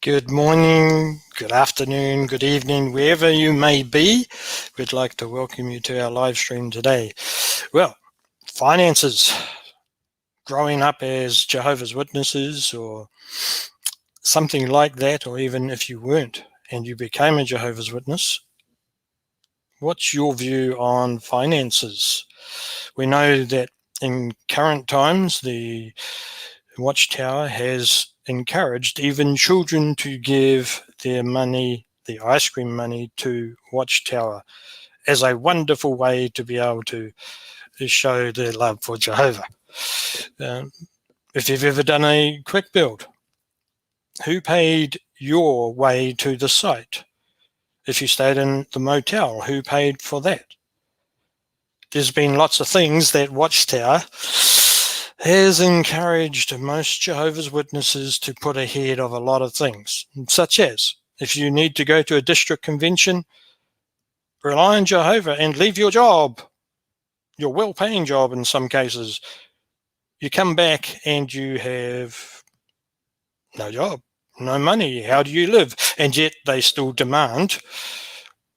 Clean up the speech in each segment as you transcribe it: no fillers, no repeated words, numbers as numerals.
Good morning, good afternoon, good evening, wherever you may be. We'd like to welcome you to our live stream today. Well, finances, growing up as Jehovah's Witnesses or something like that, or even if you weren't and you became a Jehovah's Witness, what's your view on finances? We know that in current times, the Watchtower has encouraged even children to give their money, the ice cream money, to Watchtower as a wonderful way to be able to show their love for Jehovah. If you've ever done a quick build, who paid your way to the site? If you stayed in the motel, who paid for that? There's been lots of things that Watchtower has encouraged most Jehovah's Witnesses to put ahead of a lot of things, such as if you need to go to a district convention, rely on Jehovah and leave your job, your well-paying job in some cases. You come back and you have no job, no money. How do you live? And yet they still demand,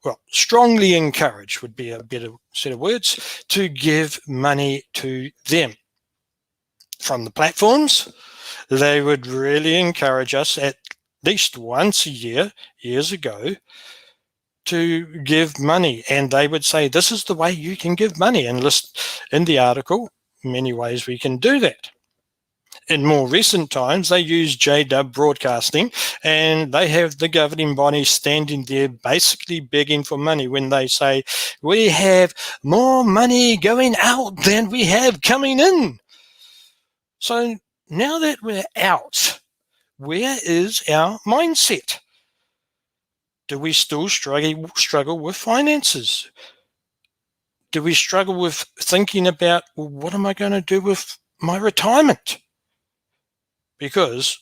well, strongly encourage would be a better set of words, to give money to them. From the platforms, they would really encourage us at least once a year, years ago, to give money. And they would say, this is the way you can give money, and list in the article many ways we can do that. In more recent times, they use JW Broadcasting, and they have the governing body standing there basically begging for money when they say, we have more money going out than we have coming in. So now that we're out, where is our mindset? Do we still struggle with finances? Do we struggle with thinking about, well, what am I going to do with my retirement? Because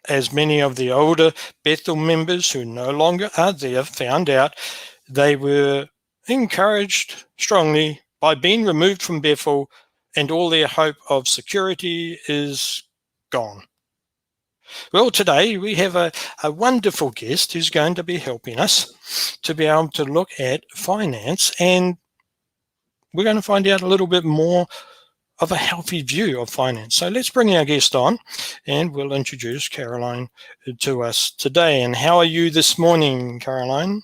as many of the older Bethel members who no longer are there found out, they were encouraged strongly by being removed from Bethel, and all their hope of security is gone. Well, today we have a wonderful guest who's going to be helping us to be able to look at finance, and we're going to find out a little bit more of a healthy view of finance. So let's bring our guest on, and we'll introduce Caroline to us today. And how are you this morning, Caroline?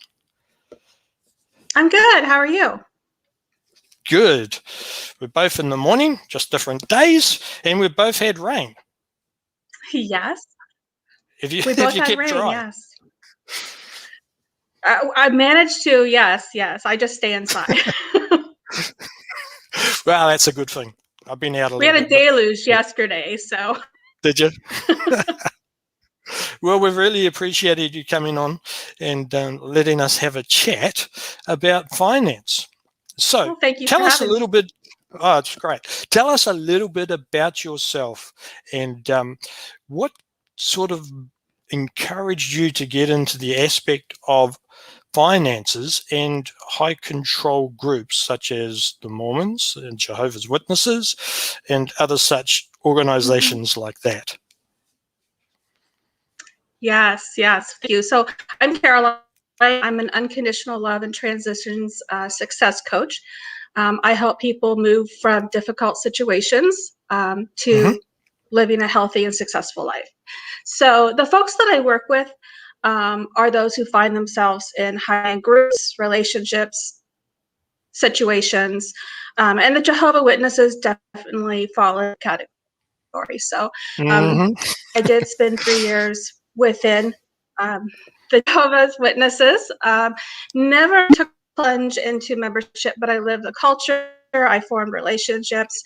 I'm good. How are you? Good. We're both in the morning, just different days, and we've both had rain. Yes. We both had rain, dry? Yes. I managed to, yes. I just stay inside. Well, that's a good thing. I've been out a little bit. We had a deluge yesterday, so. Did you? Well, we've really appreciated you coming on and letting us have a chat about finance. So thank you. Tell us a little bit. Oh, it's great. Tell us a little bit about yourself and what sort of encouraged you to get into the aspect of finances and high control groups such as the Mormons and Jehovah's Witnesses and other such organizations like that. Yes, thank you. So I'm Caroline. I'm an unconditional love and transitions success coach. I help people move from difficult situations to living a healthy and successful life. So the folks that I work with are those who find themselves in high-end groups, relationships, situations, and the Jehovah Witnesses definitely fall in the category. So I did spend 3 years within the Jehovah's Witnesses. Never took a plunge into membership, but I lived the culture. I formed relationships.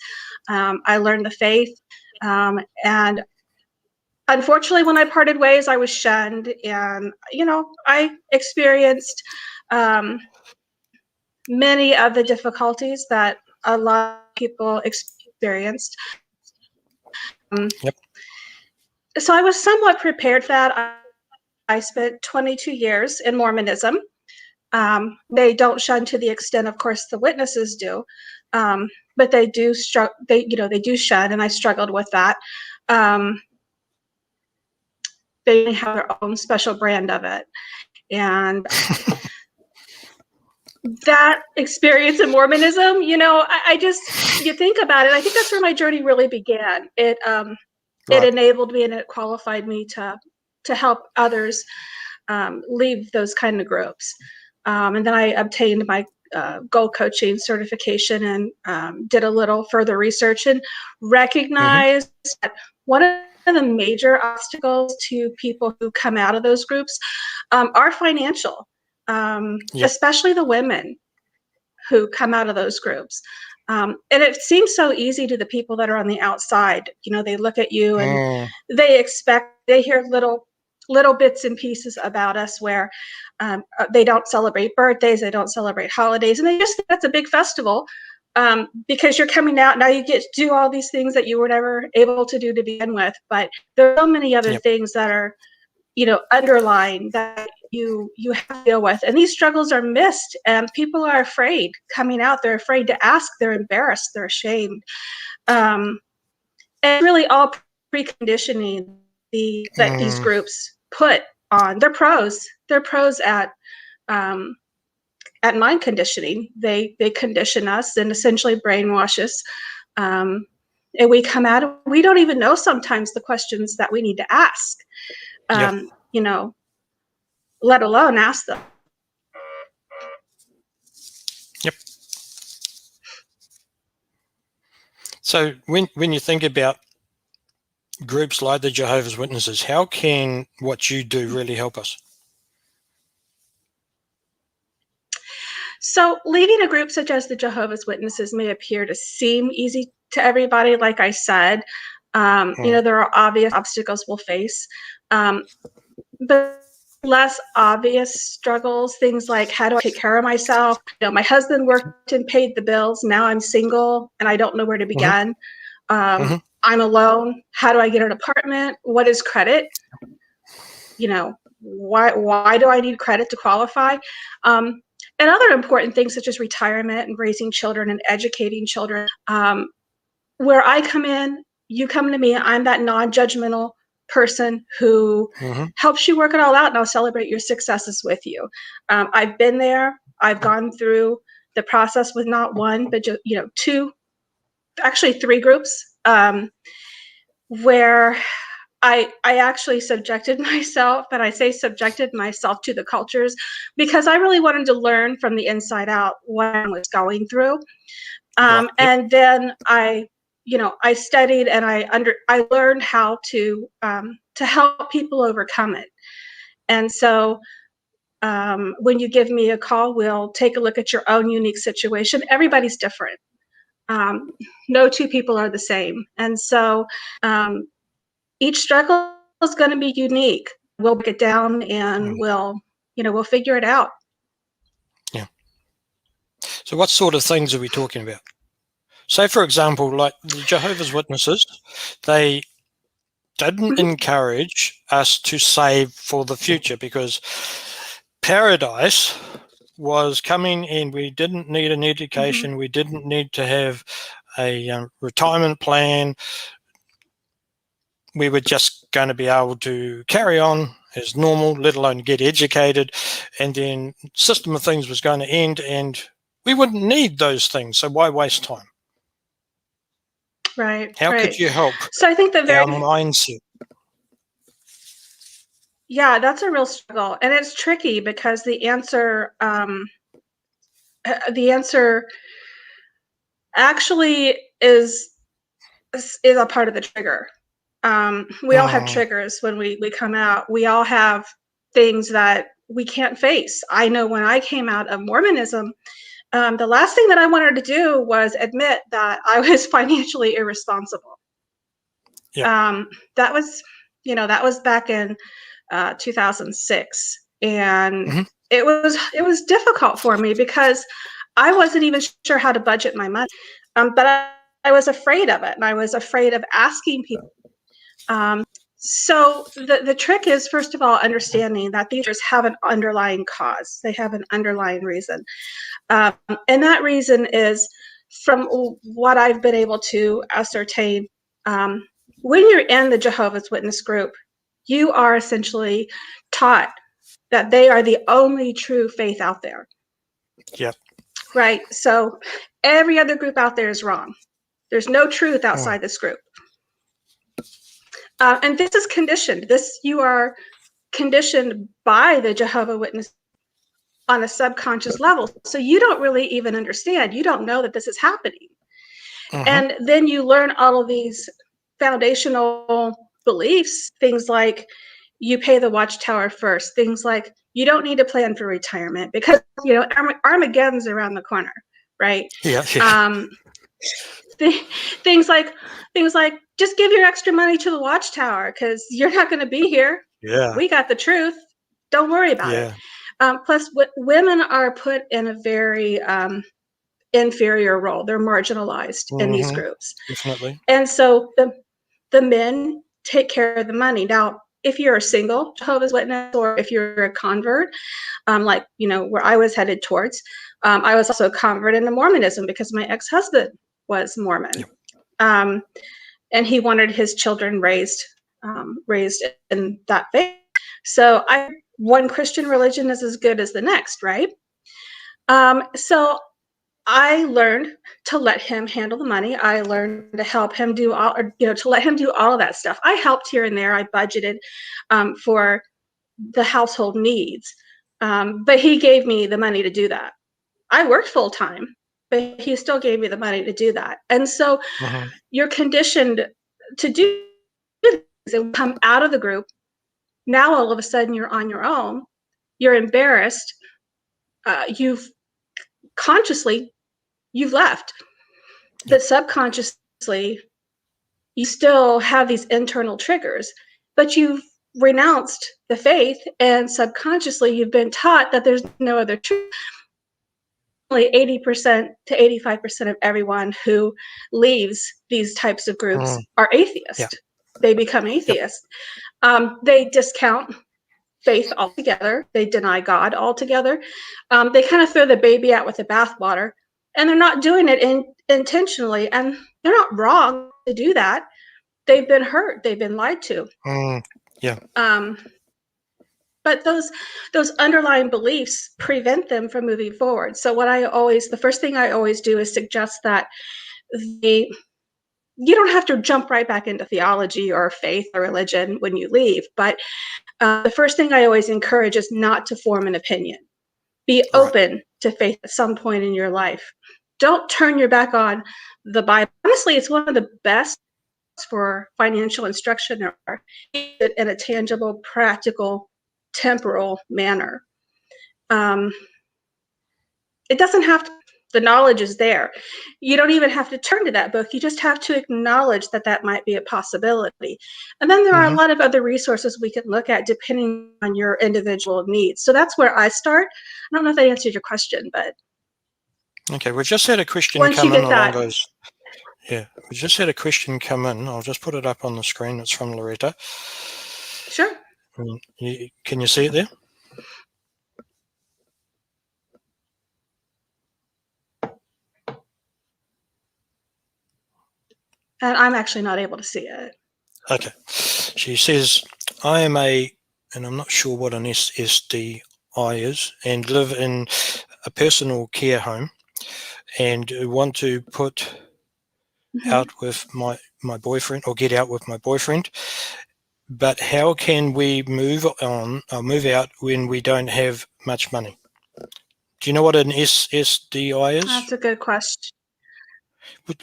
I learned the faith. And unfortunately, when I parted ways, I was shunned. And, I experienced many of the difficulties that a lot of people experienced. Yep. So I was somewhat prepared for that. I spent 22 years in Mormonism. They don't shun to the extent, of course, the witnesses do, but they do they do shun, and I struggled with that. They have their own special brand of it, and that experience in Mormonism, I just, you think about it, I think that's where my journey really began. It enabled me and it qualified me to help others leave those kind of groups. And then I obtained my goal coaching certification and did a little further research and recognized that one of the major obstacles to people who come out of those groups are financial, especially the women who come out of those groups. And it seems so easy to the people that are on the outside. They look at you and they hear little bits and pieces about us where they don't celebrate birthdays, they don't celebrate holidays, and they just think that's a big festival because you're coming out now. You get to do all these things that you were never able to do to begin with. But there are so many other things that are, underlying that you have to deal with, and these struggles are missed, and people are afraid coming out. They're afraid to ask. They're embarrassed. They're ashamed. And really, all preconditioning that these groups put on. They're pros. They're pros at mind conditioning. They condition us and essentially brainwash us. And we come out and we don't even know sometimes the questions that we need to ask. Let alone ask them. Yep. So when you think about groups like the Jehovah's Witnesses, how can what you do really help us? So leading a group such as the Jehovah's Witnesses may appear to seem easy to everybody. Like I said, there are obvious obstacles we'll face, but less obvious struggles, things like, how do I take care of myself? My husband worked and paid the bills. Now I'm single and I don't know where to begin. I'm alone. How do I get an apartment? What is credit? Why do I need credit to qualify? And other important things such as retirement and raising children and educating children. Where I come in, you come to me, I'm that non-judgmental person who helps you work it all out, and I'll celebrate your successes with you. I've been there. I've gone through the process with not one, but two, actually 3 groups where I actually subjected myself, and I say subjected myself to the cultures because I really wanted to learn from the inside out what I was going through. And then I studied and I learned how to help people overcome it. And so when you give me a call, we'll take a look at your own unique situation. Everybody's different. No 2 people are the same. And so each struggle is going to be unique. We'll break it down and we'll figure it out. Yeah. So what sort of things are we talking about? Say, for example, like the Jehovah's Witnesses, they didn't encourage us to save for the future because paradise was coming and we didn't need an education. We didn't need to have a retirement plan. We were just going to be able to carry on as normal, let alone get educated, and then system of things was going to end and we wouldn't need those things. So why waste time? Right. How Right. could you help So I think the our very mindset? yeah, that's a real struggle, and it's tricky because the answer actually is a part of the trigger. We all have Mm, triggers when we come out. We all have things that we can't face. I know when I came out of Mormonism, the last thing that I wanted to do was admit that I was financially irresponsible. yep. That was, that was back in 2006, and Hmm. it was difficult for me because I wasn't even sure how to budget my money. But I was afraid of it, and I was afraid of asking people. So the trick is, first of all, understanding that these have an underlying cause. They have an underlying reason. And that reason is, from what I've been able to ascertain, when you're in the Jehovah's Witness group, you are essentially taught that they are the only true faith out there. Yep. Right? So every other group out there is wrong. There's no truth Mm, outside this group. And this is conditioned. You are conditioned by the Jehovah Witness on a subconscious level. So you don't really even understand. You don't know that this is happening. mhm. And then you learn all of these foundational beliefs, things like you pay the watchtower first, things like you don't need to plan for retirement because, Armageddon's around the corner, right? Yeah. Yeah. Um, th- things like just give your extra money to the watchtower because you're not going to be here. Yeah. We got the truth. Don't worry about it. Yeah. Plus, women are put in a very inferior role. They're marginalized in these Hmm. groups. Definitely. And so the men take care of the money. Now, if you're a single Jehovah's Witness or if you're a convert, where I was headed towards, I was also a convert into Mormonism because my ex-husband was Mormon. Yep. And he wanted his children raised in that faith. So one Christian religion is as good as the next, right? So I learned to let him handle the money. I learned to help him do to let him do all of that stuff. I helped here and there. I budgeted for the household needs, but he gave me the money to do that. I worked full time, but he still gave me the money to do that. And so Hmm. you're conditioned to do this and come out of the group. Now all of a sudden you're on your own. You're embarrassed. You've consciously you've left, Yep. but subconsciously you still have these internal triggers, but you've renounced the faith, and subconsciously you've been taught that there's no other truth. Only 80% to 85% of everyone who leaves these types of groups Mm, are yeah. atheist. They become Yep. atheist. They discount faith altogether. They deny God altogether. They kind of throw the baby out with the bathwater, and they're not doing it intentionally. And they're not wrong to do that. They've been hurt. They've been lied to. Mm, yeah. Um, but those underlying beliefs prevent them from moving forward. So the first thing I always do is suggest that you don't have to jump right back into theology or faith or religion when you leave, but the first thing I always encourage is not to form an opinion. Be Right. open to faith at some point in your life. Don't turn your back on the Bible. Honestly, it's one of the best for financial instruction or in a tangible, practical, temporal manner. Um, it doesn't have to, the knowledge is there. You don't even have to turn to that book. You just have to acknowledge that that might be a possibility. And then there are a Hmm. lot of other resources we can look at depending on your individual needs. So that's where I start. I don't know if that answered your question, but Okay. We just had a question once you come in get along that, those. Yeah. We just had a question come in. I'll just put it up on the screen. It's from Loretta. sure. Can you see it there? And I'm actually not able to see it. Okay. She says, I am and I'm not sure what an SSDI is, and live in a personal care home and want to put out with my boyfriend, or get out with my boyfriend. But how can we move out when we don't have much money? Do you know what an SSDI is? That's a good question.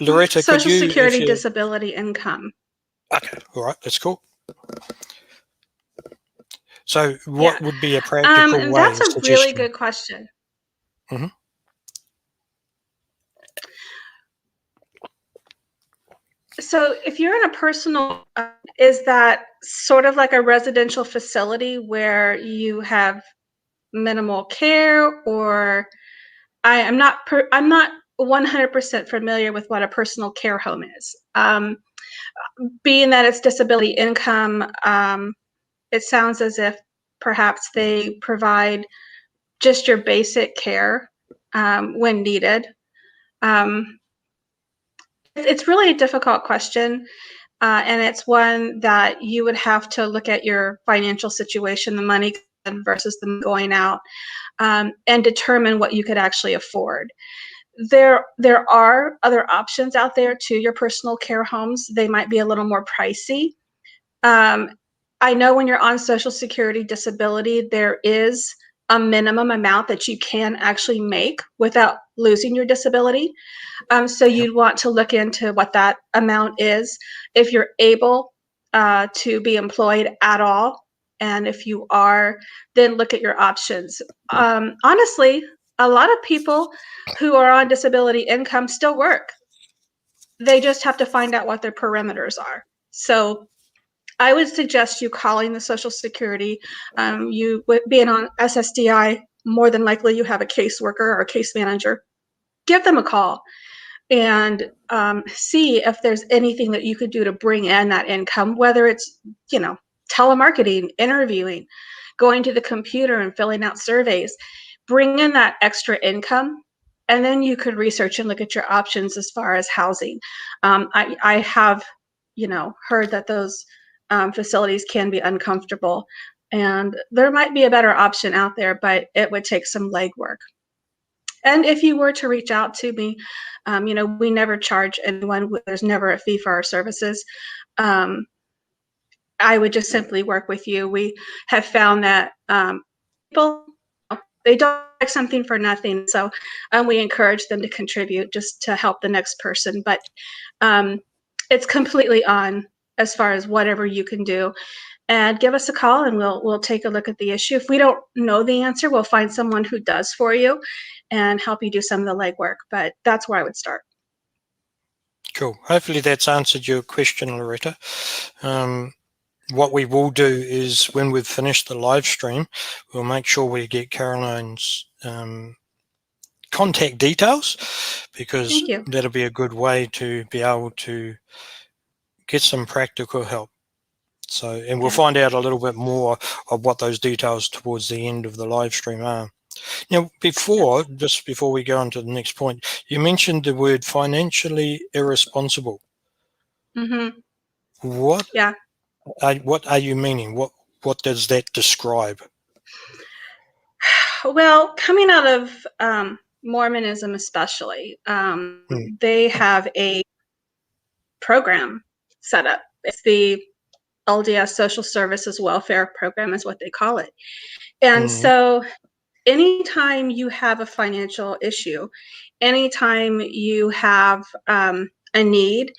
Loretta, could Social you, Security disability income. Okay, all right, that's cool. So what would be a practical way? That's a really good question. Mm-hmm. So if you're in a personal, is that sort of like a residential facility where you have minimal care, or I'm not 100% familiar with what a personal care home is. Being that it's disability income, it sounds as if perhaps they provide just your basic care when needed. It's really a difficult question, and it's one that you would have to look at your financial situation, the money versus them going out, and determine what you could actually afford. There are other options out there to your personal care homes. They might be a little more pricey. I know when you're on Social Security disability, there is a minimum amount that you can actually make without losing your disability. So you'd want to look into what that amount is, if you're able to be employed at all. And if you are, then look at your options. Honestly, a lot of people who are on disability income still work. They just have to find out what their parameters are. So I would suggest you calling the Social Security. You being on SSDI, more than likely you have a caseworker or a case manager. Give them a call and see if there's anything that you could do to bring in that income, whether it's, telemarketing, interviewing, going to the computer and filling out surveys. Bring in that extra income, and then you could research and look at your options as far as housing. I have, heard that those facilities can be uncomfortable, and there might be a better option out there, but it would take some legwork. And if you were to reach out to me, we never charge anyone. There's never a fee for our services. I would just simply work with you. We have found that people, they don't like something for nothing. So we encourage them to contribute just to help the next person. But it's completely on as far as whatever you can do. And give us a call and we'll take a look at the issue. If we don't know the answer, we'll find someone who does for you and help you do some of the legwork. But that's where I would start. Cool. Hopefully that's answered your question, Loretta. What we will do is when we've finished the live stream, we'll make sure we get Caroline's contact details, because that'll be a good way to be able to get some practical help. So, and we'll find out a little bit more of what those details towards the end of the live stream are. Now, just before we go on to the next point, you mentioned the word financially irresponsible. Mm-hmm. What are you meaning? What does that describe? Well, coming out of Mormonism especially, they have a program set up. It's the LDS Social Services Welfare Program is what they call it. And so anytime you have a financial issue, anytime you have a need,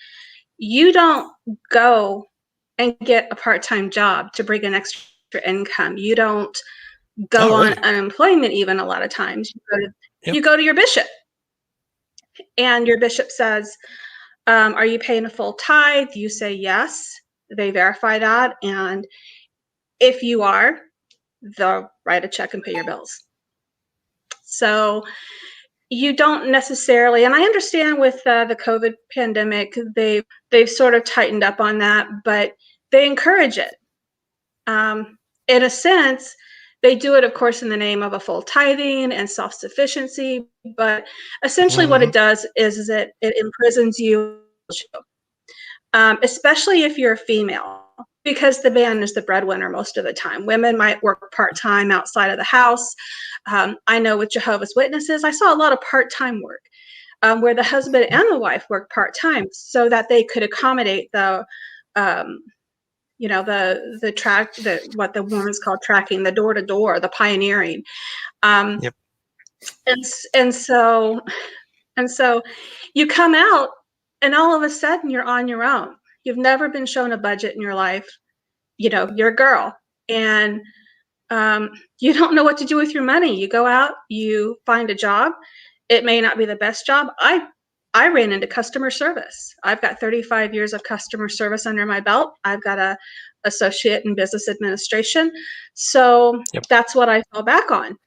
you don't go and get a part-time job to bring an extra income. You don't go on unemployment even a lot of times. You go to your bishop, and your bishop says, are you paying a full tithe? You say yes. They verify that, and if you are, they'll write a check and pay your bills. So you don't necessarily, and I understand with the COVID pandemic, they've sort of tightened up on that, but they encourage it. In a sense, they do it, of course, in the name of a full tithing and self-sufficiency, but essentially what it does is it imprisons you, especially if you're a female, because the man is the breadwinner most of the time. Women might work part-time outside of the house. I know with Jehovah's Witnesses, I saw a lot of part-time work. where the husband and the wife worked part-time so that they could accommodate the what the woman's called tracking, the door-to-door, the pioneering. Yep. And so you come out and all of a sudden you're on your own. You've never been shown a budget in your life. You're a girl, and you don't know what to do with your money. You go out, you find a job. It may not be the best job. I ran into customer service. I've got 35 years of customer service under my belt. I've got a associate in business administration. So Yep. that's what I fell back on.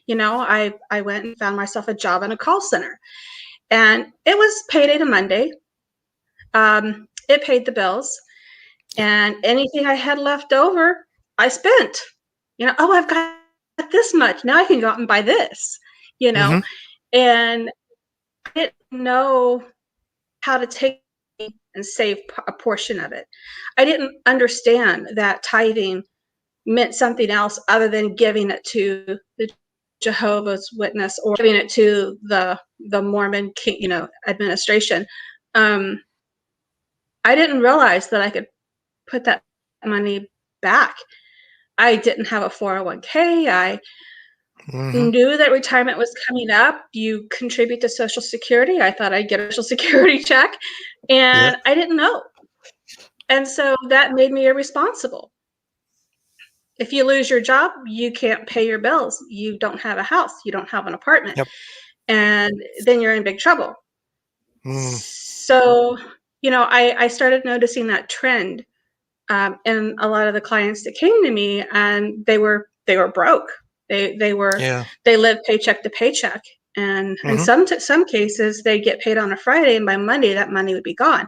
I went and found myself a job in a call center, and it was payday to Monday. It paid the bills, and anything I had left over, I spent. I've got this much. Now I can go out and buy this, Mm-hmm. and I didn't know how to take and save a portion of it. I didn't understand that tithing meant something else other than giving it to the Jehovah's Witness or giving it to the Mormon administration. I didn't realize that I could put that money back. I didn't have a 401k. I knew that retirement was coming up. You contribute to Social Security. I thought I'd get a Social Security check, and I didn't know. And so that made me irresponsible. If you lose your job, you can't pay your bills. You don't have a house. You don't have an apartment. Yep. And then you're in big trouble. So, I started noticing that trend in a lot of the clients that came to me, and they were broke. They lived paycheck to paycheck. And in some cases, they get paid on a Friday, and by Monday, that money would be gone.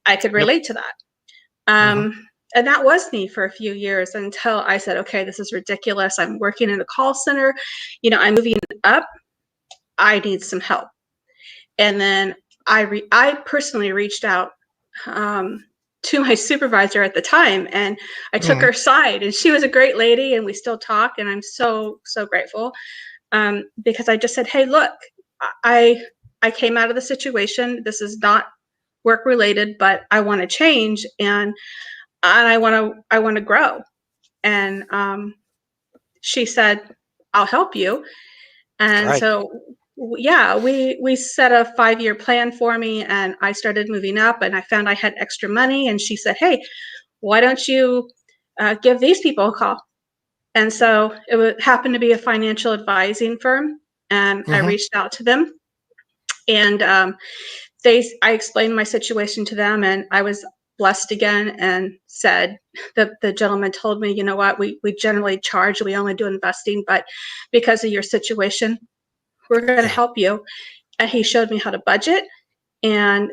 I could relate to that. And that was me for a few years until I said, okay, this is ridiculous. I'm working in a call center. I'm moving up. I need some help. And then I personally reached out to my supervisor at the time, and I took her aside, and she was a great lady, and we still talk, and I'm so, so grateful because I just said, hey, look, I came out of the situation. This is not work related, but I want to change, and I want to grow. And she said, I'll help you. And Great. so, yeah, we set a 5-year plan for me, and I started moving up, and I found I had extra money. And she said, hey, why don't you give these people a call? And so it happened to be a financial advising firm, and I reached out to them, and I explained my situation to them, and I was blessed again, and said, the gentleman told me, you know what, we generally charge, we only do investing, but because of your situation, we're going to help you. And he showed me how to budget. And,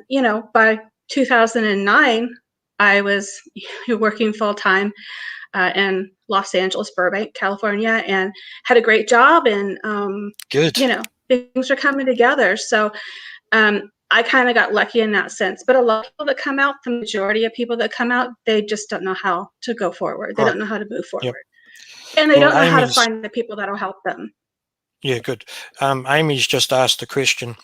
by 2009, I was working full time in Los Angeles, Burbank, California, and had a great job. And, Good. Things are coming together. So I kind of got lucky in that sense. But a lot of people that come out, the majority of people that come out, they just don't know how to go forward. They don't know how to move forward. And they don't know how to find the people that'll help them. Yeah, good. Amy's just asked a question.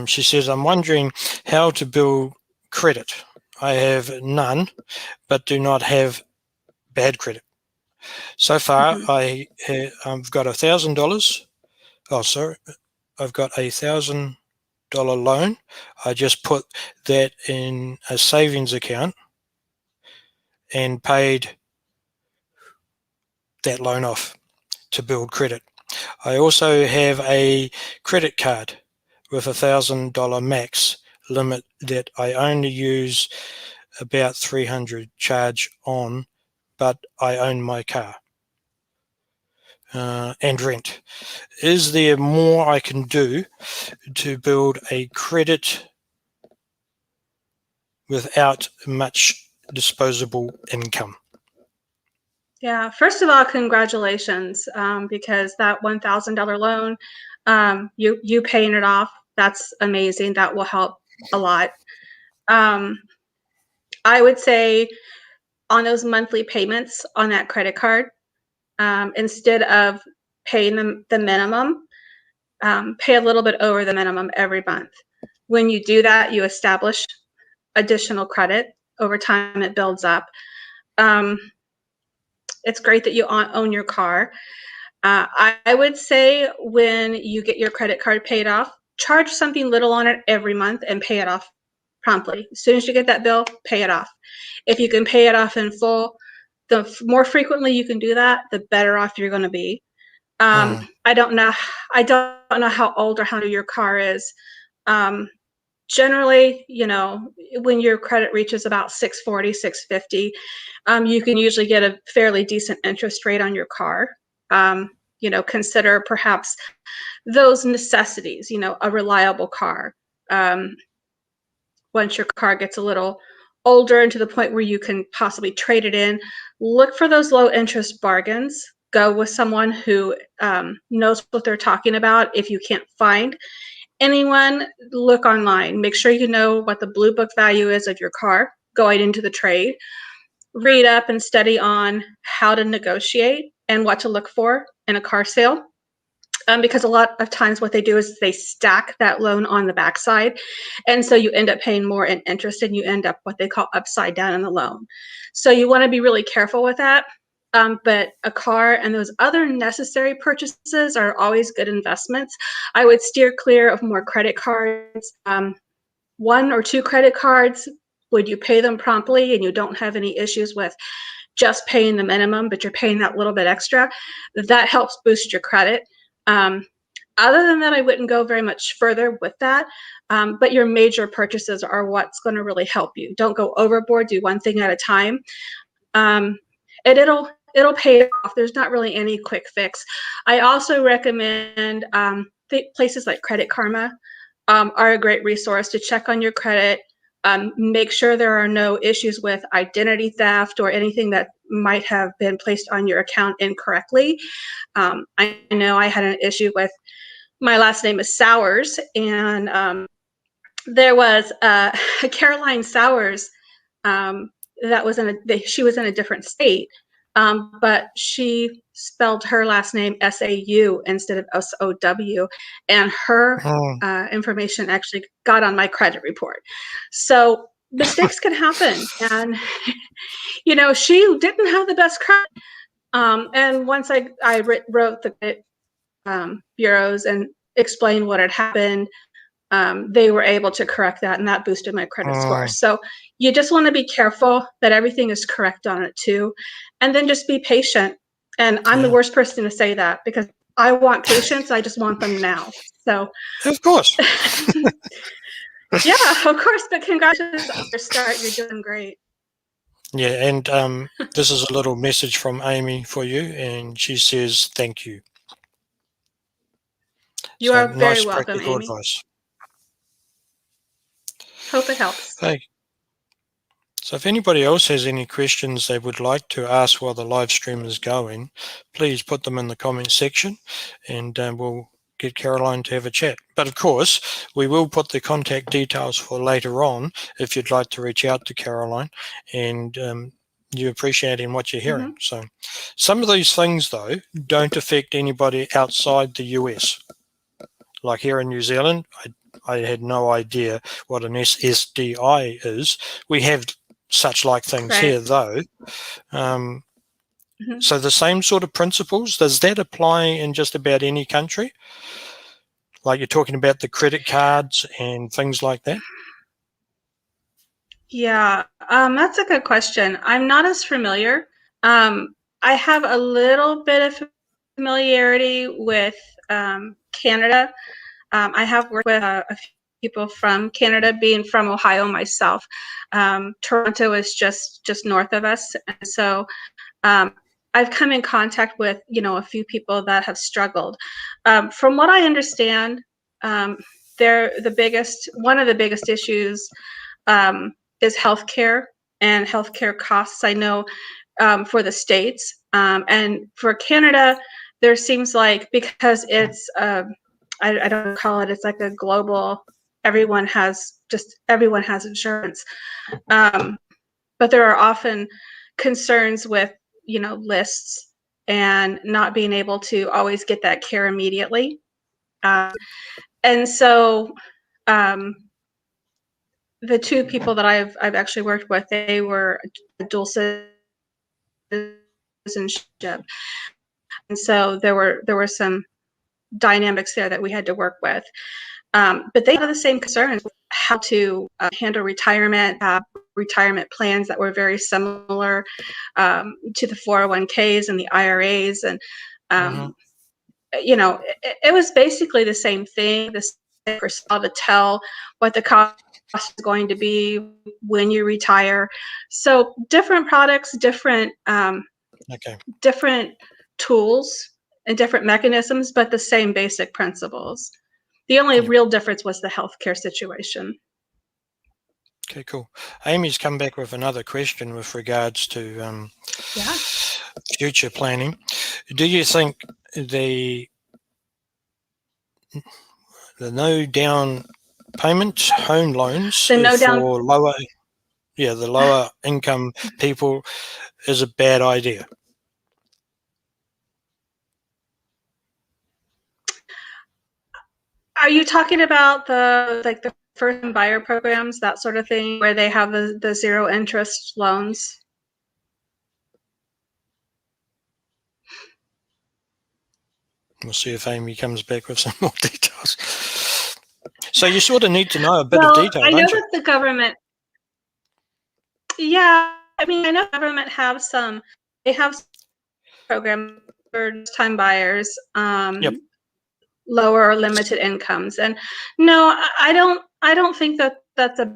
She says, I'm wondering how to build credit. I have none, but do not have bad credit. So far, I've got $1,000. Oh, sorry. I've got $1,000 loan. I just put that in a savings account and paid that loan off to build credit. I also have a credit card with $1,000 max limit that I only use about $300 charge on, but I own my car and rent. Is there more I can do to build a credit without much disposable income? Yeah, first of all, congratulations, because that $1,000 loan, you paying it off, that's amazing. That will help a lot. I would say on those monthly payments on that credit card, instead of paying the minimum, pay a little bit over the minimum every month. When you do that, you establish additional credit. Over time, it builds up. It's great that you own your car. I would say when you get your credit card paid off, charge something little on it every month and pay it off promptly. As soon as you get that bill, pay it off. If you can pay it off in full, the more frequently you can do that, the better off you're going to be. I don't know how old or how new your car is. Generally, when your credit reaches about 640, 650, you can usually get a fairly decent interest rate on your car. Consider perhaps those necessities, a reliable car. Once your car gets a little older and to the point where you can possibly trade it in, look for those low interest bargains. Go with someone who knows what they're talking about. If you can't find anyone, look online. Make sure you know what the blue book value is of your car going into the trade. Read up and study on how to negotiate and what to look for in a car sale. Because a lot of times what they do is they stack that loan on the backside. And so you end up paying more in interest and you end up what they call upside down in the loan. So you want to be really careful with that. But a car and those other necessary purchases are always good investments. I would steer clear of more credit cards. 1 or 2 credit cards, would you pay them promptly and you don't have any issues with just paying the minimum, but you're paying that little bit extra, that helps boost your credit. Other than that, I wouldn't go very much further with that. But your major purchases are what's going to really help you. Don't go overboard. Do one thing at a time. And it'll pay off. There's not really any quick fix. I also recommend places like Credit Karma are a great resource to check on your credit. Make sure there are no issues with identity theft or anything that might have been placed on your account incorrectly. I know I had an issue with my last name is Sowers, and there was Caroline Sowers that was she was in a different state, but she spelled her last name S-A-U instead of S-O-W, and her information actually got on my credit report. So mistakes can happen, and she didn't have the best credit. And once I wrote the bureaus and explained what had happened, they were able to correct that, and that boosted my credit score. So you just want to be careful that everything is correct on it too, and then just be patient. And I'm the worst person to say that because I want patience. I just want them now. So of course. Yeah, of course. But congratulations on your start. You're doing great. Yeah, and this is a little message from Amy for you, and she says thank you. You are very welcome, practical Amy. advice. Hope it helps. Hey. So if anybody else has any questions they would like to ask while the live stream is going, please put them in the comment section, and we'll get Caroline to have a chat. But of course, we will put the contact details for later on if you'd like to reach out to Caroline and you're appreciating what you're hearing. So some of these things, though, don't affect anybody outside the US. Like here in New Zealand, I had no idea what an SSDI is. We have such like things here, though. So the same sort of principles, does that apply in just about any country? Like you're talking about the credit cards and things like that? Yeah, that's a good question. I'm not as familiar. I have a little bit of familiarity with Canada. I have worked with a few people from Canada, being from Ohio myself. Toronto is just north of us, and so I've come in contact with a few people that have struggled. From what I understand, one of the biggest issues is healthcare and healthcare costs. I know for the States and for Canada, there seems like, because it's I don't call it, it's like a global, everyone has insurance. But there are often concerns with, lists and not being able to always get that care immediately. And so the two people that I've actually worked with, they were dual citizenship, and so there were some dynamics there that we had to work with. But they had the same concerns with how to handle retirement, plans that were very similar to the 401ks and the IRAs, and you know, it was basically the same thing. The same person to tell what the cost is going to be when you retire. So different products, different different tools and different mechanisms, but the same basic principles. The only real difference was the healthcare situation. Okay, cool. Amy's come back with another question with regards to future planning. Do you think the no down payment home loans for the lower income people is a bad idea? Are you talking about the first buyer programs, that sort of thing, where they have the zero interest loans? We'll see if Amy comes back with some more details. So you sort of need to know a bit of detail, I know don't you? that the government, I mean, I know the government they have programs for time buyers, lower or limited incomes. And no, I don't think that that's a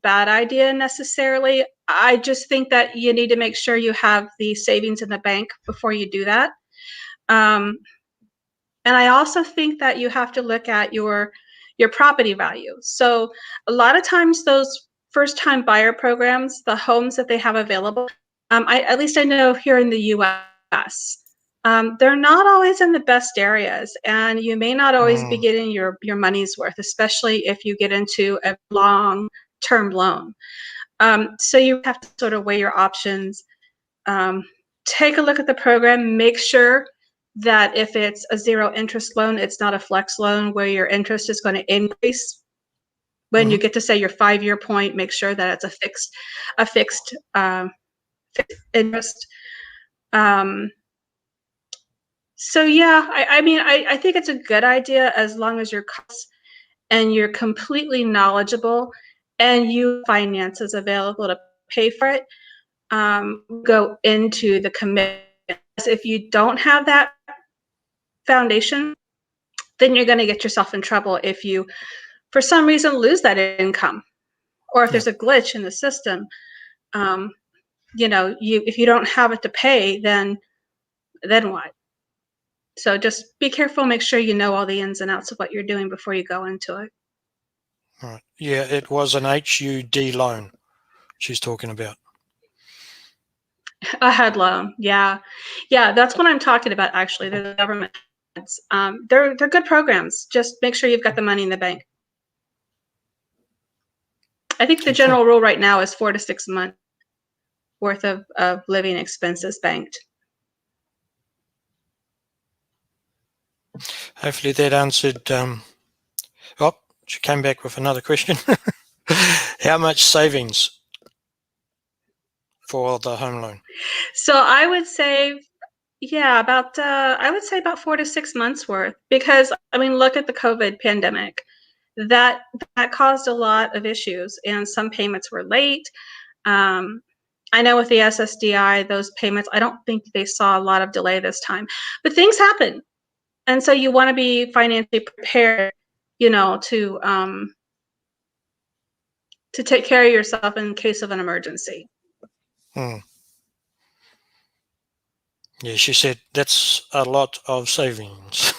bad idea necessarily. I just think that you need to make sure you have the savings in the bank before you do that. And I also think that you have to look at your property value. So a lot of times those first-time buyer programs, the homes that they have available, at least I know here in the U.S., they're not always in the best areas, and you may not always be getting your money's worth, especially if you get into a long-term loan. So you have to sort of weigh your options. Take a look at the program, make sure that if it's a zero interest loan, it's not a flex loan where your interest is going to increase when you get to say your 5-year point. Make sure that it's a fixed interest. So yeah, I mean, I think it's a good idea as long as you're and you're completely knowledgeable and you have finances available to pay for it. Go into the commitment. If you don't have that foundation, then you're going to get yourself in trouble if you, for some reason, lose that income, or if there's a glitch in the system. You know, if you don't have it to pay, then what? So just be careful. Make sure you know all the ins and outs of what you're doing before you go into it. Right. Yeah, it was an HUD loan she's talking about. A HUD loan, yeah, that's what I'm talking about. Actually, they're the government. They're good programs. Just make sure you've got the money in the bank. I think the general rule right now is 4 to 6 months worth of living expenses banked. Hopefully that answered. She came back with another question. How much savings for the home loan? So I would say, about I would say about 4 to 6 months worth, because I mean, look at the COVID pandemic. That caused a lot of issues, and some payments were late. I know with the SSDI, those payments, I don't think they saw a lot of delay this time, but things happen. And so you want to be financially prepared, you know, to take care of yourself in case of an emergency. Yeah, she said that's a lot of savings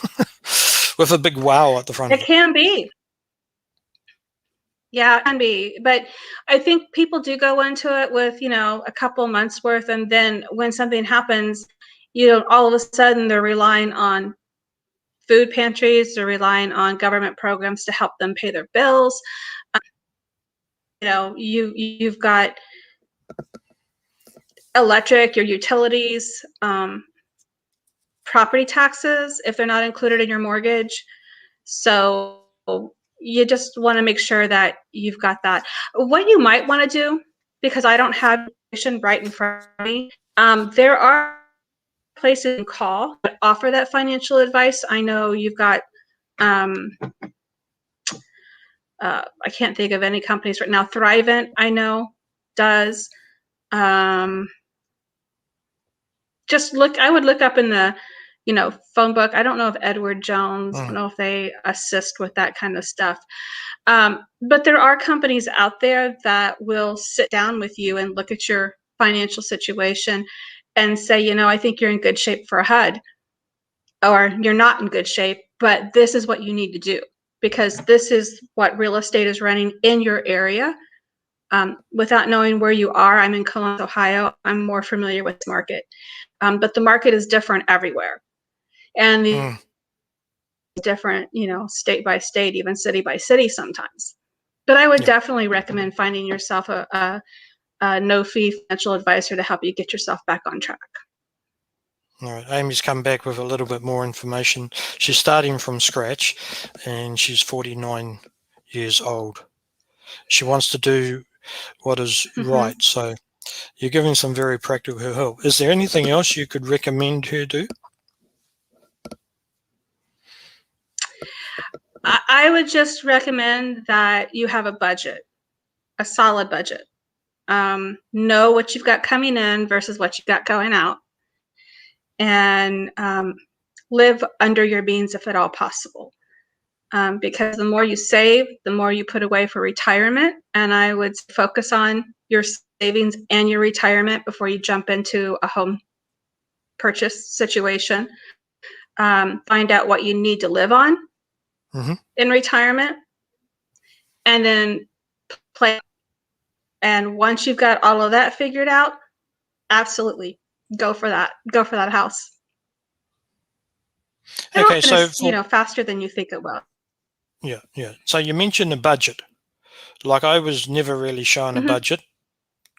with a big wow at the front. It can be. Yeah, it can be. But I think people do go into it with, you know, a couple months worth, and then when something happens, you know, all of a sudden they're relying on food pantries, they're relying on government programs to help them pay their bills. You know, you've got electric, your utilities, property taxes, if they're not included in your mortgage. So you just want to make sure that you've got that. What you might want to do, because I don't have information right in front of me, there are places you can call that offer that financial advice. I know you've got, I can't think of any companies right now. Thrivent, I know, does. Just look, I would look up in the, phone book. I don't know if Edward Jones, I don't know if they assist with that kind of stuff. But there are companies out there that will sit down with you and look at your financial situation and say, I think you're in good shape for a HUD, or you're not in good shape, but this is what you need to do, because this is what real estate is running in your area. Without knowing where you are, I'm in Columbus, Ohio. I'm more familiar with the market. But the market is different everywhere. And the different, state by state, even city by city sometimes. But I would definitely recommend finding yourself a no-fee financial advisor to help you get yourself back on track. All right, Amy's come back with a little bit more information. She's starting from scratch and she's 49 years old. She wants to do what is right. So you're giving some very practical help. Is there anything else you could recommend her do? I would just recommend that you have a budget, a solid budget. Know what you've got coming in versus what you've got going out, and live under your means if at all possible. Because the more you save, the more you put away for retirement. And I would focus on your savings and your retirement before you jump into a home purchase situation. Find out what you need to live on in retirement, and then plan. And once you've got all of that figured out, absolutely go for that. Go for that house. Okay, so faster than you think it will. Yeah. So you mentioned the budget. Like, I was never really shown a budget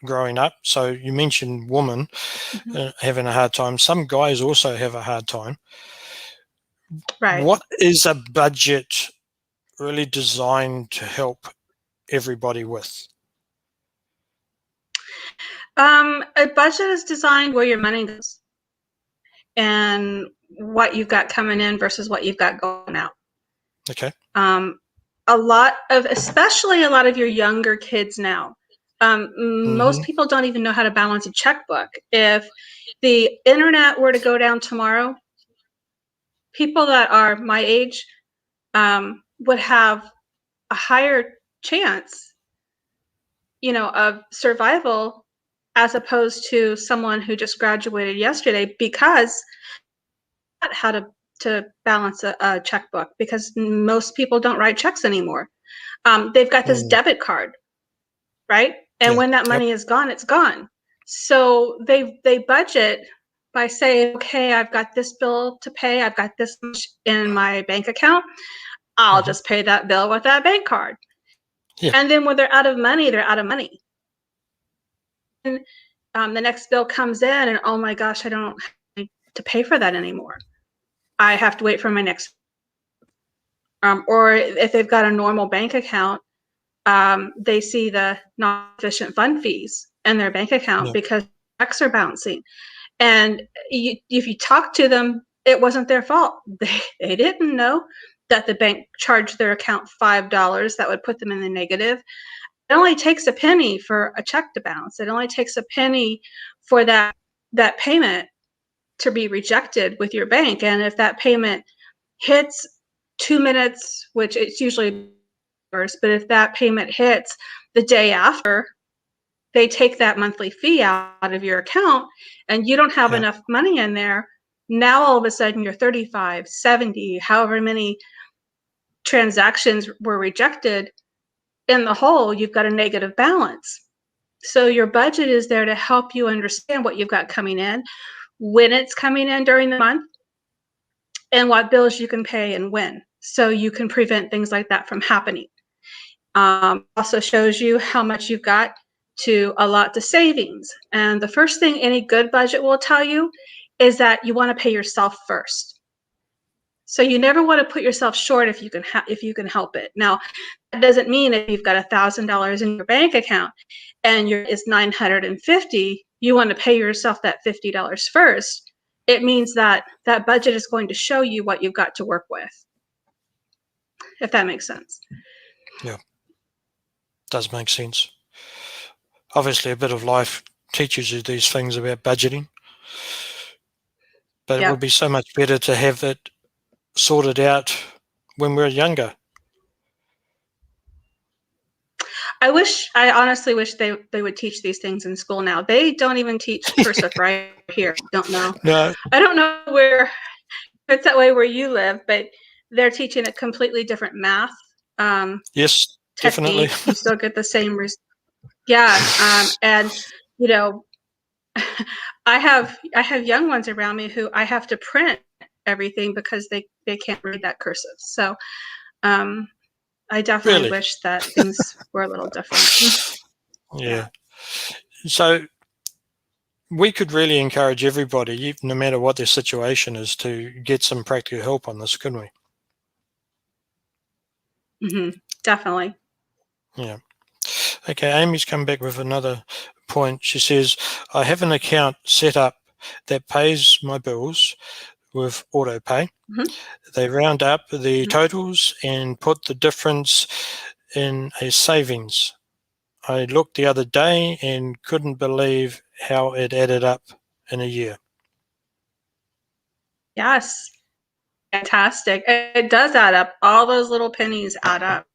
growing up. So you mentioned women having a hard time. Some guys also have a hard time. Right. What is a budget really designed to help everybody with? A budget is designed where your money goes and what you've got coming in versus what you've got going out. Okay. Especially a lot of your younger kids now, most people don't even know how to balance a checkbook. If the internet were to go down tomorrow, people that are my age would have a higher chance, of survival as opposed to someone who just graduated yesterday, because how to balance a checkbook, because most people don't write checks anymore. They've got this debit card, right? And when that money is gone, it's gone. So they budget by saying, okay, I've got this bill to pay. I've got this much in my bank account. I'll just pay that bill with that bank card. Yeah. And then when they're out of money, they're out of money. And the next bill comes in and, oh my gosh, I don't have to pay for that anymore. I have to wait for my next. Or if they've got a normal bank account, they see the non-efficient fund fees in their bank account because checks are bouncing. And if you talk to them, it wasn't their fault. They didn't know that the bank charged their account $5 that would put them in the negative. It only takes a penny for a check to bounce. It only takes a penny for that payment to be rejected with your bank. And if that payment hits 2 minutes, which it's usually first, but if that payment hits the day after, they take that monthly fee out of your account and you don't have enough money in there. Now all of a sudden you're 35, 70, however many transactions were rejected in the hole, you've got a negative balance. So your budget is there to help you understand what you've got coming in, when it's coming in during the month, and what bills you can pay and when, so you can prevent things like that from happening. Also shows you how much you've got to allot to savings. And the first thing any good budget will tell you is that you want to pay yourself first. So you never want to put yourself short if you can help it. Now, that doesn't mean if you've got $1,000 in your bank account and is $950, you want to pay yourself that $50 first. It means that that budget is going to show you what you've got to work with, if that makes sense. Yeah, does make sense. Obviously, a bit of life teaches you these things about budgeting, but it would be so much better to have it sorted out when we're younger. I honestly wish they would teach these things in school now. They don't even teach cursive right here. Don't know. No. I don't know where it's that way where you live, but they're teaching a completely different math. Yes, technique. definitely. You still get the same and you know, I have young ones around me who I have to print everything because they can't read that cursive. So I definitely wish that things were a little different. Yeah. So we could really encourage everybody, no matter what their situation is, to get some practical help on this, couldn't we? Definitely. Yeah. Okay, Amy's come back with another point. She says, I have an account set up that pays my bills with auto pay. They round up the totals and put the difference in a savings. I looked the other day and couldn't believe how it added up in a year. Yes. Fantastic. It does add up. All those little pennies add up.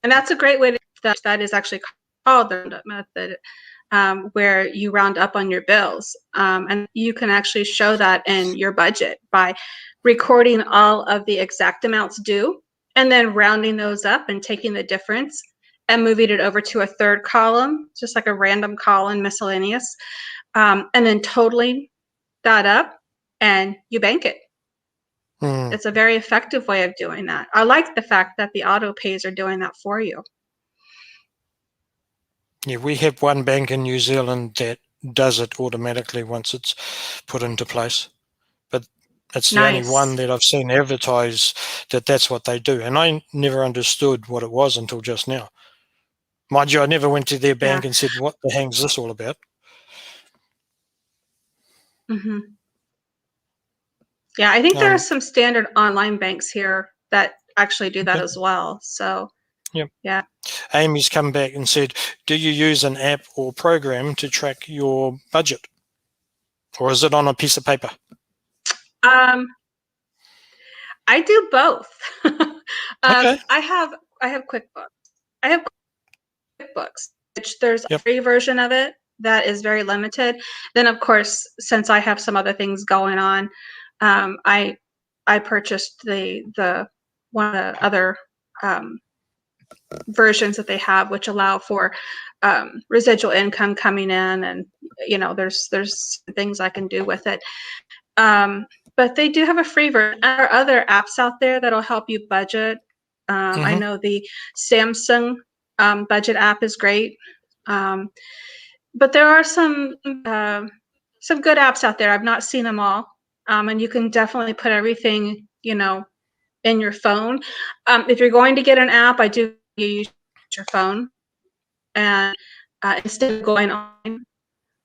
And that's a great way to that is actually called the roundup method, where you round up on your bills. And you can actually show that in your budget by recording all of the exact amounts due and then rounding those up and taking the difference and moving it over to a third column, just like a random column, miscellaneous, and then totaling that up and you bank it. It's a very effective way of doing that. I like the fact that the auto pays are doing that for you. Yeah, we have one bank in New Zealand that does it automatically once it's put into place. But it's the only one that I've seen advertise that that's what they do. And I never understood what it was until just now. Mind you, I never went to their bank and said, what the hell's this all about? Yeah, I think there are some standard online banks here that actually do that as well. So, yeah. Amy's come back and said, do you use an app or program to track your budget? Or is it on a piece of paper? I do both. Okay. I have QuickBooks. I have QuickBooks, which there's a free version of it that is very limited. Then, of course, since I have some other things going on, I purchased the one of the other versions that they have, which allow for residual income coming in, and there's things I can do with it. But they do have a free version. There are other apps out there that'll help you budget. I know the Samsung budget app is great, but there are some good apps out there. I've not seen them all, and you can definitely put everything in your phone. If you're going to get an app, I do use your phone, and instead of going on,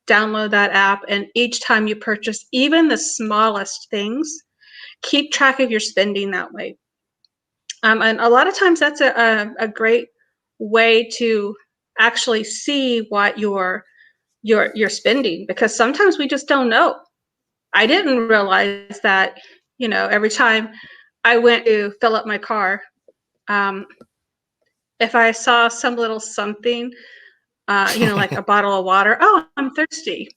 download that app, and each time you purchase even the smallest things, keep track of your spending that way. And a lot of times that's a great way to actually see what you're spending, because sometimes we just don't know. I didn't realize that every time I went to fill up my car, if I saw some little something, like a bottle of water, oh, I'm thirsty,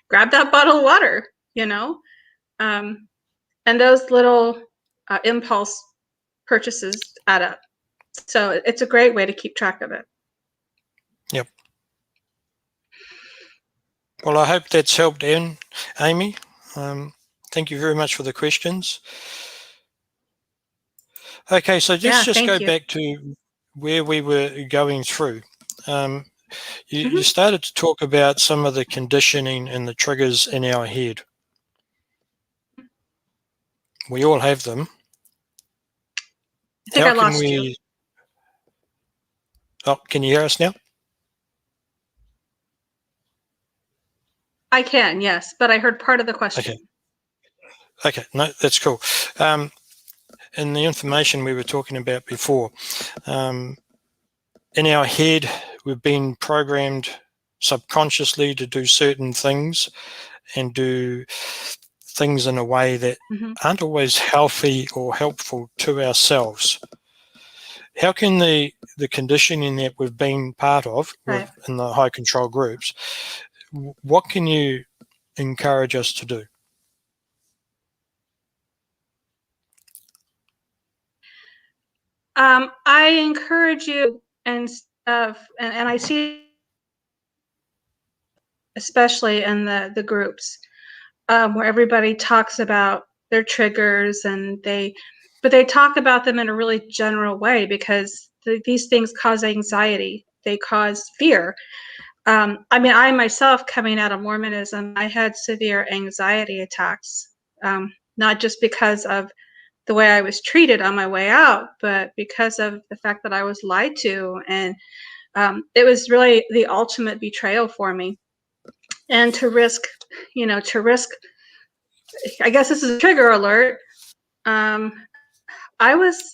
grab that bottle of water, and those little impulse purchases add up. So it's a great way to keep track of it. Yep. Well, I hope that's helped, Amy. Thank you very much for the questions. Okay, so just go back to where we were going through. You started to talk about some of the conditioning and the triggers in our head. We all have them. I think How I can lost we? you. Oh, can you hear us now? I can, yes, but I heard part of the question. Okay, no, that's cool. In the information we were talking about before, in our head, we've been programmed subconsciously to do certain things and do things in a way that aren't always healthy or helpful to ourselves. How can the conditioning that we've been part of in the high control groups, what can you encourage us to do? I encourage you, and I see, especially in the groups, where everybody talks about their triggers, but they talk about them in a really general way because these things cause anxiety. They cause fear. I mean, I myself, coming out of Mormonism, I had severe anxiety attacks, not just because of the way I was treated on my way out, but because of the fact that I was lied to. And it was really the ultimate betrayal for me. And to risk, I guess this is a trigger alert. I was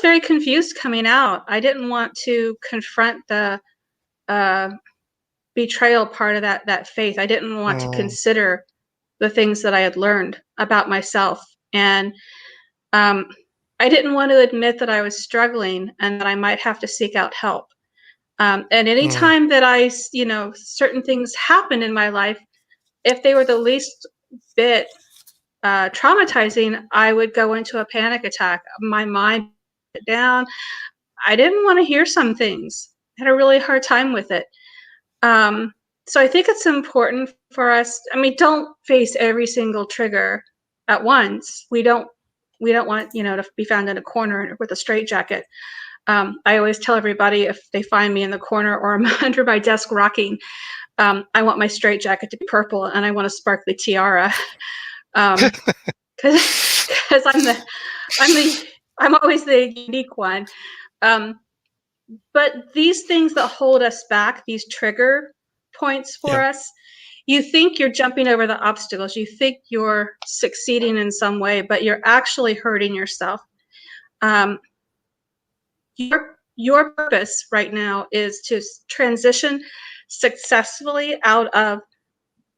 very confused coming out. I didn't want to confront the betrayal part of that faith. I didn't want to consider the things that I had learned about myself. And I didn't want to admit that I was struggling and that I might have to seek out help. And any time that certain things happened in my life, if they were the least bit traumatizing, I would go into a panic attack. My mind went down. I didn't want to hear some things. I had a really hard time with it. So I think it's important for us. I mean, don't face every single trigger at once. We don't want, to be found in a corner with a straitjacket. I always tell everybody, if they find me in the corner or I'm under my desk rocking, I want my straitjacket to be purple and I want a sparkly tiara. Because I'm always the unique one. But these things that hold us back, these trigger points for us, you think you're jumping over the obstacles, you think you're succeeding in some way, but you're actually hurting yourself. Your purpose right now is to transition successfully out of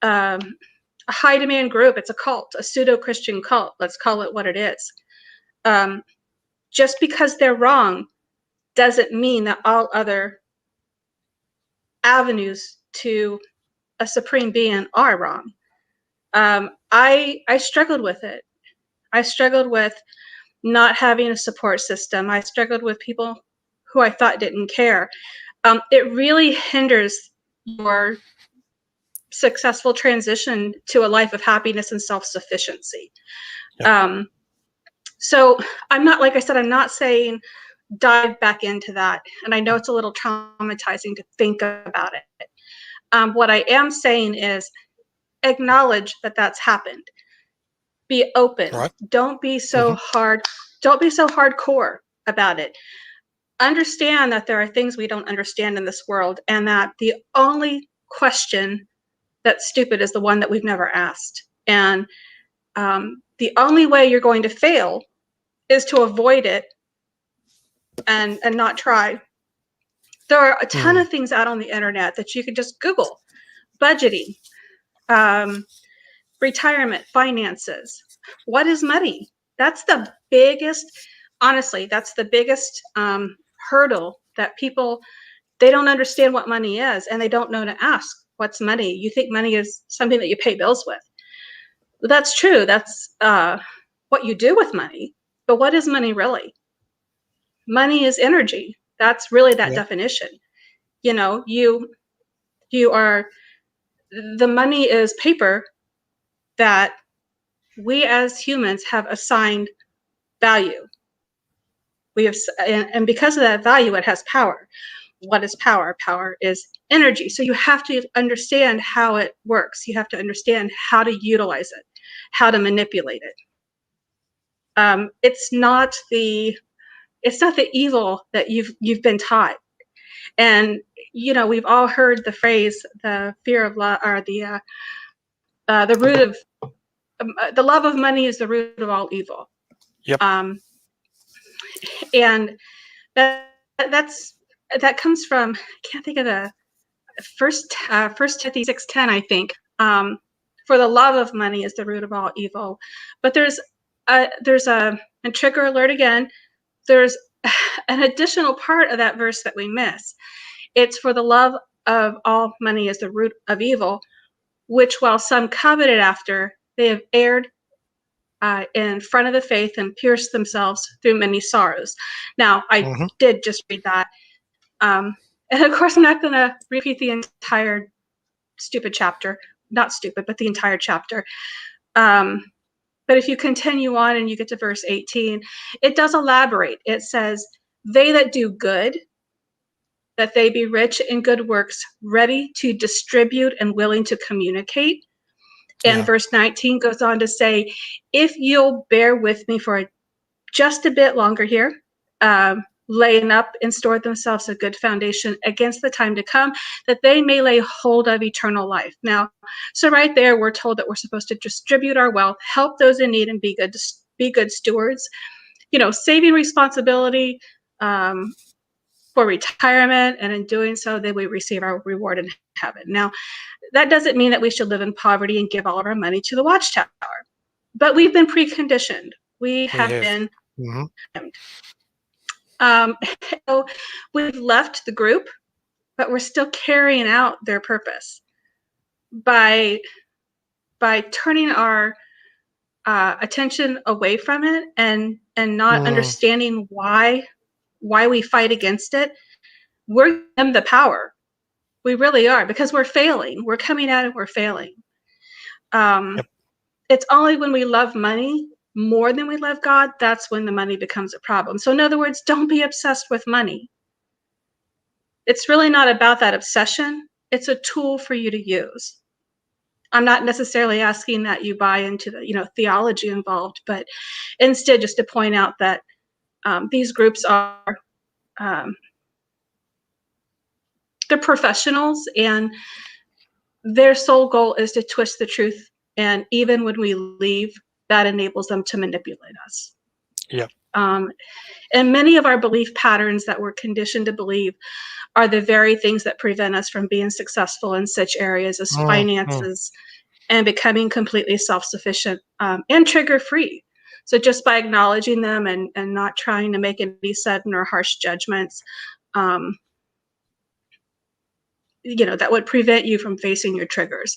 a high demand group. It's a cult, a pseudo-Christian cult. Let's call it what it is. Just because they're wrong doesn't mean that all other avenues to a supreme being are wrong. I struggled with it. I struggled with not having a support system. I struggled with people who I thought didn't care. It really hinders your successful transition to a life of happiness and self-sufficiency. So I'm not, like I said, I'm not saying dive back into that. And I know it's a little traumatizing to think about it. What I am saying is acknowledge that that's happened. Be open. Right. Don't be so hard. Don't be so hardcore about it. Understand that there are things we don't understand in this world, and that the only question that's stupid is the one that we've never asked. And the only way you're going to fail is to avoid it and not try. There are a ton of things out on the internet that you could just Google. Budgeting, retirement, finances. What is money? That's the biggest, honestly, that's the biggest hurdle that people, they don't understand what money is, and they don't know to ask, what's money? You think money is something that you pay bills with. That's true. That's what you do with money. But what is money really? Money is energy. That's really that definition. You are, the money is paper that we as humans have assigned value. We have, and because of that value, it has power. What is power? Power is energy. So you have to understand how it works. You have to understand how to utilize it. how to manipulate it. It's not the evil that you've been taught. And we've all heard the phrase, the fear of love, or the root of the love of money is the root of all evil. Yep. And that comes from, I can't think of the First Timothy 6:10, I think. For the love of money is the root of all evil. But there's a, and trigger alert again, there's an additional part of that verse that we miss. It's for the love of all money is the root of evil, which while some coveted after, they have erred in front of the faith and pierced themselves through many sorrows. Now, I did just read that. And of course, I'm not going to repeat the entire stupid chapter. Not stupid, but the entire chapter. But if you continue on and you get to verse 18, it does elaborate. It says, they that do good, that they be rich in good works, ready to distribute and willing to communicate. And verse 19 goes on to say, if you'll bear with me for just a bit longer here, laying up and store themselves a good foundation against the time to come, that they may lay hold of eternal life. Now, so right there, we're told that we're supposed to distribute our wealth, help those in need, and be good stewards. Saving responsibility for retirement, and in doing so, they will receive our reward in heaven. Now, that doesn't mean that we should live in poverty and give all of our money to the watchtower, but we've been preconditioned. We have been. So we've left the group, but we're still carrying out their purpose by turning our attention away from it and not understanding why we fight against it. We're giving them the power. We really are, because we're failing. We're coming out and we're failing. It's only when we love money more than we love God, that's when the money becomes a problem. So in other words, don't be obsessed with money. It's really not about that obsession. It's a tool for you to use. I'm not necessarily asking that you buy into the theology involved, but instead just to point out that these groups are they're professionals, and their sole goal is to twist the truth. And even when we leave, that enables them to manipulate us. And many of our belief patterns that we're conditioned to believe are the very things that prevent us from being successful in such areas as finances and becoming completely self-sufficient and trigger-free. So just by acknowledging them and not trying to make any sudden or harsh judgments, that would prevent you from facing your triggers.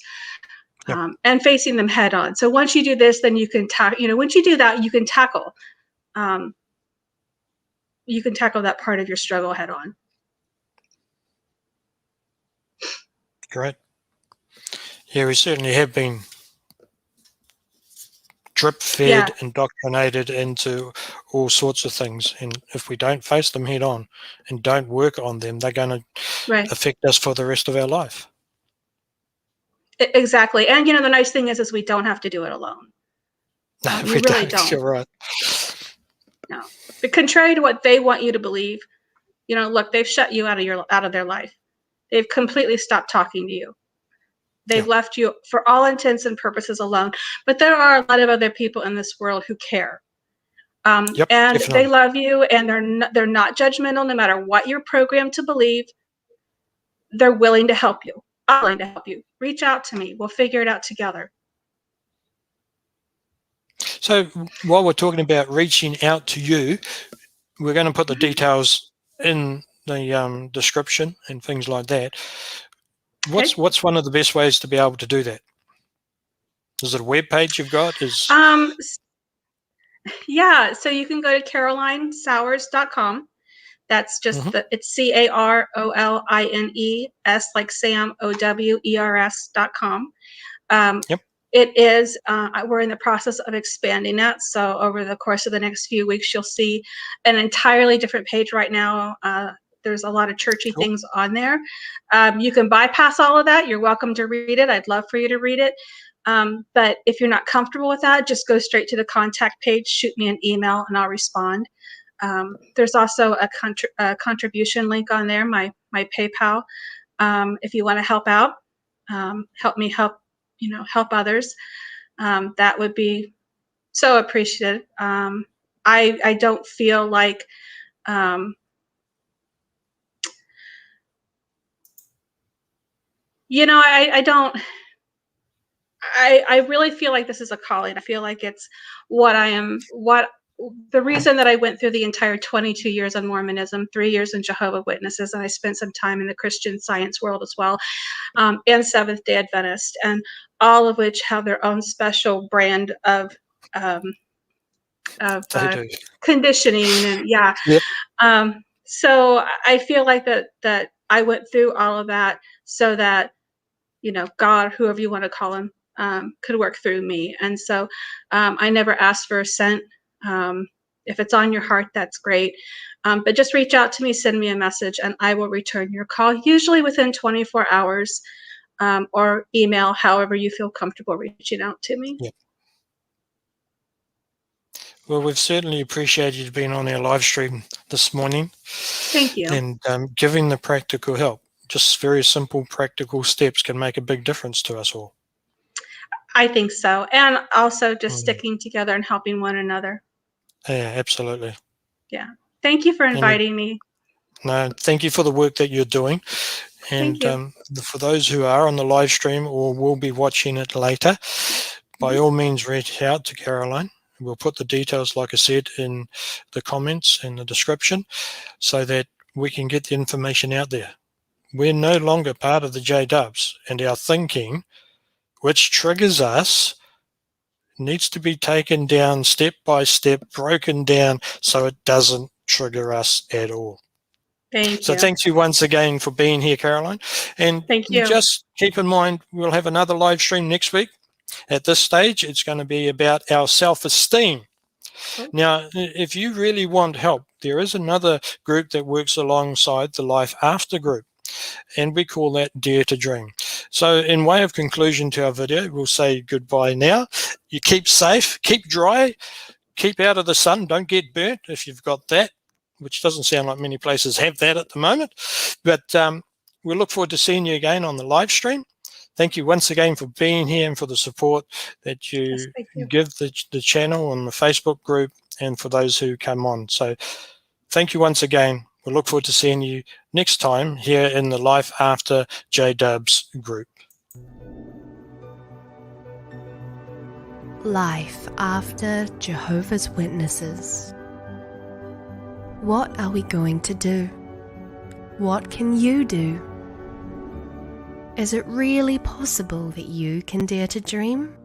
And facing them head on. So once you do this, then you can once you do that, you can tackle that part of your struggle head on. Great. Yeah, we certainly have been drip-fed, indoctrinated into all sorts of things. And if we don't face them head on and don't work on them, they're going to affect us for the rest of our life. Exactly. And, the nice thing is we don't have to do it alone. No, we really don't. You're right. No. But contrary to what they want you to believe, look, they've shut you out of their life. They've completely stopped talking to you. They've left you for all intents and purposes alone. But there are a lot of other people in this world who care. And definitely. They love you, and they're not judgmental no matter what you're programmed to believe. They're willing to help you. I'm willing to help you. Reach out to me. We'll figure it out together. So while we're talking about reaching out to you, we're going to put the details in the description and things like that. What's one of the best ways to be able to do that? Is it a web page you've got? Yeah, so you can go to carolinesowers.com. That's just it's CAROLINES, like Sam, OWERS.com. It is, we're in the process of expanding that. So over the course of the next few weeks, you'll see an entirely different page. Right now, there's a lot of churchy things on there. You can bypass all of that. You're welcome to read it. I'd love for you to read it. But if you're not comfortable with that, just go straight to the contact page, shoot me an email, and I'll respond. There's also a contribution link on there, my PayPal. If you want to help out, help me help others, that would be so appreciated. I don't feel like I don't. I really feel like this is a calling. I feel like it's what I am. The reason that I went through the entire 22 years on Mormonism, 3 years in Jehovah's Witnesses, and I spent some time in the Christian Science world as well, and Seventh-day Adventist, and all of which have their own special brand of They do. conditioning, and yeah. Yep. So I feel like that I went through all of that so that God, whoever you want to call him, could work through me. And so I never asked for a cent. If it's on your heart, that's great. But just reach out to me, send me a message, and I will return your call, usually within 24 hours, or email, however you feel comfortable reaching out to me. Yep. Well, we've certainly appreciated you being on our live stream this morning. Thank you. And giving the practical help. Just very simple, practical steps can make a big difference to us all. I think so. And also just sticking together and helping one another. Yeah, absolutely. Yeah. Thank you for inviting me. No, thank you for the work that you're doing. And for those who are on the live stream or will be watching it later, by all means, reach out to Caroline. We'll put the details, like I said, in the comments and the description so that we can get the information out there. We're no longer part of the JEHOVAH'S, and our thinking, which triggers us, needs to be taken down step by step, broken down so it doesn't trigger us at all. Thank you. Thanks you once again for being here, Caroline. And thank you. Just keep in mind, we'll have another live stream next week. At this stage, it's going to be about our self-esteem. Now, if you really want help, there is another group that works alongside the Life After group, and we call that Dare to Dream. So in way of conclusion to our video, we'll say goodbye now. You keep safe, keep dry, keep out of the sun, don't get burnt if you've got that, which doesn't sound like many places have that at the moment. But we'll look forward to seeing you again on the live stream. Thank you once again for being here and for the support that you give the channel on the Facebook group and for those who come on. So thank you once again. We'll look forward to seeing you next time here in the Life After JEHOVAH'S group. Life After Jehovah's Witnesses. What are we going to do? What can you do? Is it really possible that you can dare to dream?